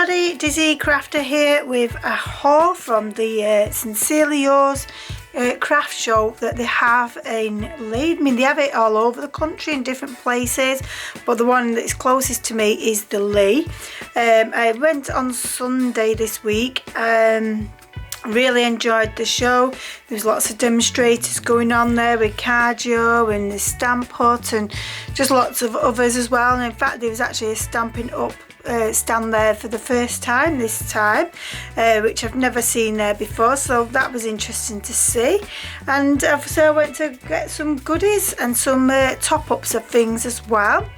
everybody, Dizzy Crafter here with a haul from the Sincerely Yours craft show that they have in Leigh. I mean, they have it all over the country in different places, but the one that's closest to me is the Leigh. I went on Sunday this week. Really enjoyed the show. There was lots of demonstrators going on there with cardio and the Stamp Hut and just lots of others as well. And in fact, there was actually a Stampin' Up stand there for the first time this time, which I've never seen there before, so that was interesting to see. And so I went to get some goodies and some top-ups of things as well.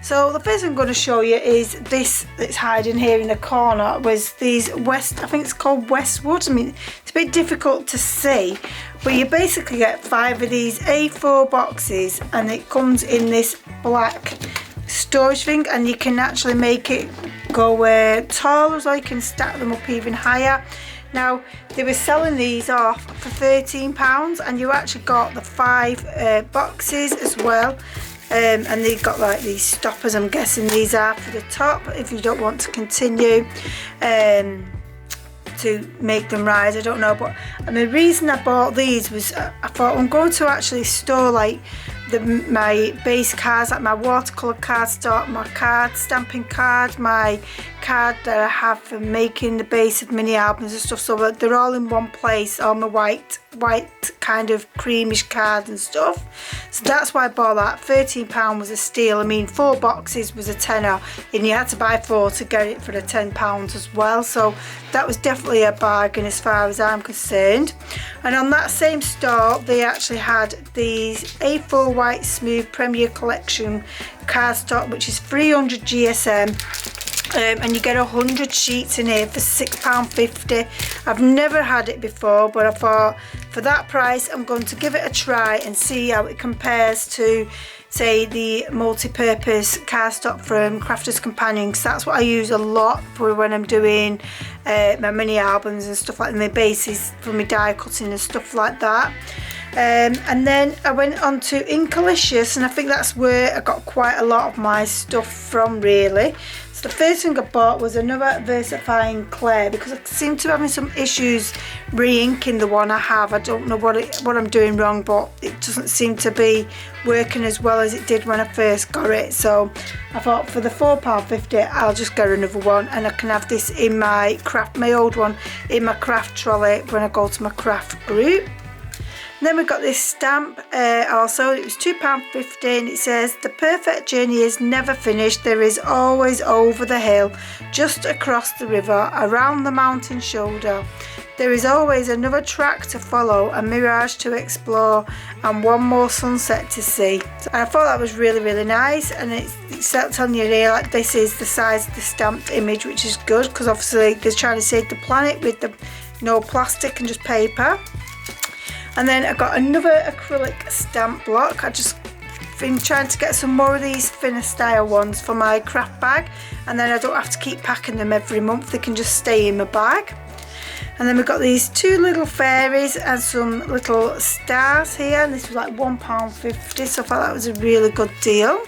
So the first thing I'm going to show you is this that's hiding here in the corner. Was these I think it's called Westwood. I mean, it's a bit difficult to see, but you basically get 5 of these A4 boxes, and it comes in this black storage thing, and you can actually make it go taller, so you can stack them up even higher. Now they were selling these off for £13, and you actually got the 5 boxes as well. And they've got like these stoppers. I'm guessing these are for the top if you don't want to continue to make them rise. I don't know, but and the reason I bought these was I thought I'm going to actually store like my base cards, like my watercolour card stock, my card, stamping card, my card that I have for making the base of mini albums and stuff, so that they're all in one place, all my white kind of creamish card and stuff. So that's why I bought that. £13 was a steal. I mean, 4 boxes was a tenner, and you had to buy 4 to get it for the £10 as well, so that was definitely a bargain as far as I'm concerned. And on that same store they actually had these A4 white smooth Premier Collection cardstock, which is 300 GSM. And you get 100 sheets in here for £6.50. I've never had it before, but I thought for that price I'm going to give it a try and see how it compares to, say, the multi-purpose cardstock from Crafter's Companion, because that's what I use a lot for when I'm doing my mini albums and stuff like that, my bases for my die cutting and stuff like that. And then I went on to Inkalicious, and I think that's where I got quite a lot of my stuff from, really. So the first thing I bought was another VersaFine Clay, because I seem to be having some issues re-inking the one I have. I don't know what I'm doing wrong, but it doesn't seem to be working as well as it did when I first got it. So I thought for the £4.50 I'll just get another one, and I can have this in my old one in my craft trolley when I go to my craft group. Then we got this stamp also. It was £2.50, and it says, "The perfect journey is never finished. There is always over the hill, just across the river, around the mountain shoulder. There is always another track to follow, a mirage to explore, and one more sunset to see." And I thought that was really, really nice, and it's telling you here like this is the size of the stamped image, which is good, because obviously they're trying to save the planet with the no plastic and just paper. And then I got another acrylic stamp block. I just been trying to get some more of these thinner style ones for my craft bag, and then I don't have to keep packing them every month. They can just stay in my bag. And then we've got these 2 little fairies and some little stars here, and this was like £1.50, so I thought that was a really good deal.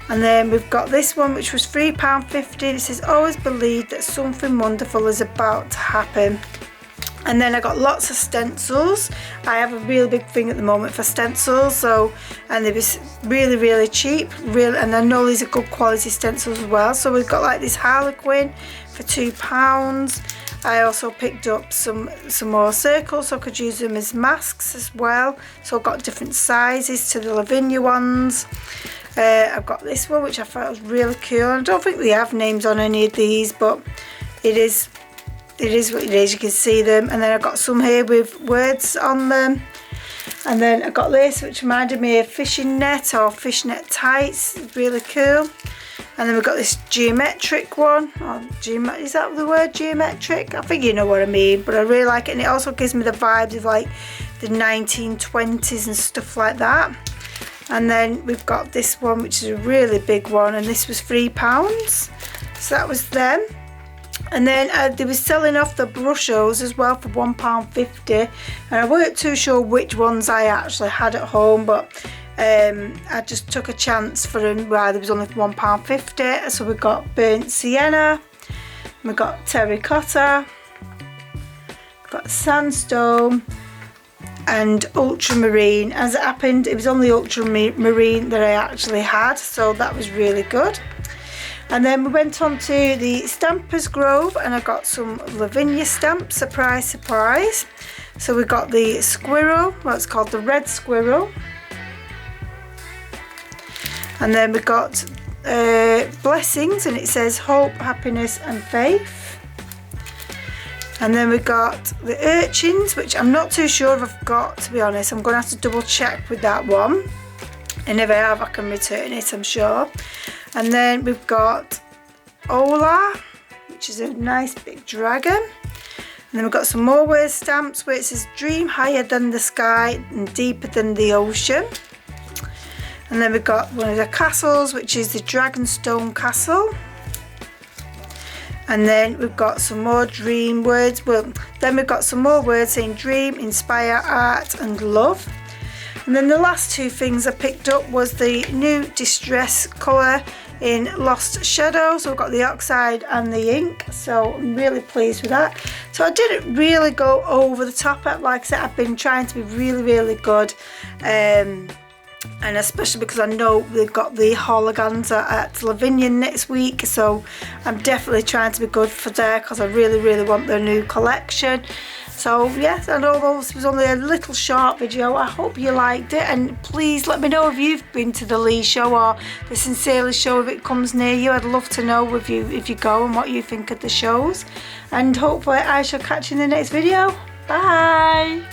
And then we've got this one, which was £3.50. It says, "Always believe that something wonderful is about to happen." And then I got lots of stencils. I have a real big thing at the moment for stencils, and they was really, really cheap, and I know these are good quality stencils as well. So we've got like this Harlequin for £2. I also picked up some more circles, so I could use them as masks as well. So I've got different sizes to the Lavinia ones. I've got this one, which I thought was really cool. I don't think they have names on any of these, but it is what it is. You can see them. And then I got some here with words on them, and then I got this, which reminded me of fishing net or fishnet tights. Really cool. And then we've got this geometric one. Is that the word, geometric? I think you know what I mean, but I really like it, and it also gives me the vibes of like the 1920s and stuff like that. And then we've got this one, which is a really big one, and this was £3, so that was them. And then they were selling off the brushos as well for £1.50, and I weren't too sure which ones I actually had at home, but I just took a chance for them where there was only £1.50. So we got burnt sienna, we got terracotta, got sandstone and ultramarine. As it happened, it was only ultramarine that I actually had, so that was really good. And then we went on to the Stampers Grove and I got some Lavinia stamps, surprise surprise. So we got the squirrel, well it's called the red squirrel, and then we got blessings, and it says hope, happiness and faith. And then we got the urchins, which I'm not too sure if I've got, to be honest. I'm going to have to double check with that one, and if I have I can return it, I'm sure. And then we've got Ola, which is a nice big dragon. And then we've got some more word stamps where it says dream higher than the sky and deeper than the ocean. And then we've got one of the castles, which is the Dragonstone Castle. And then we've got some more dream words. Well, then we've got some more words saying dream, inspire, art and love. And then the last two things I picked up was the new distress colour in Lost Shadow. So we've got the oxide and the ink, so I'm really pleased with that. So I didn't really go over the top. Like I said, I've been trying to be really good, and especially because I know they've got the Hologanza at Lavinia next week, so I'm definitely trying to be good for there because I really want their new collection. So yes, I know this was only a little short video. I hope you liked it, and please let me know if you've been to the Leigh show or the Sincerely show if it comes near you. I'd love to know if you go and what you think of the shows, and hopefully I shall catch you in the next video. Bye.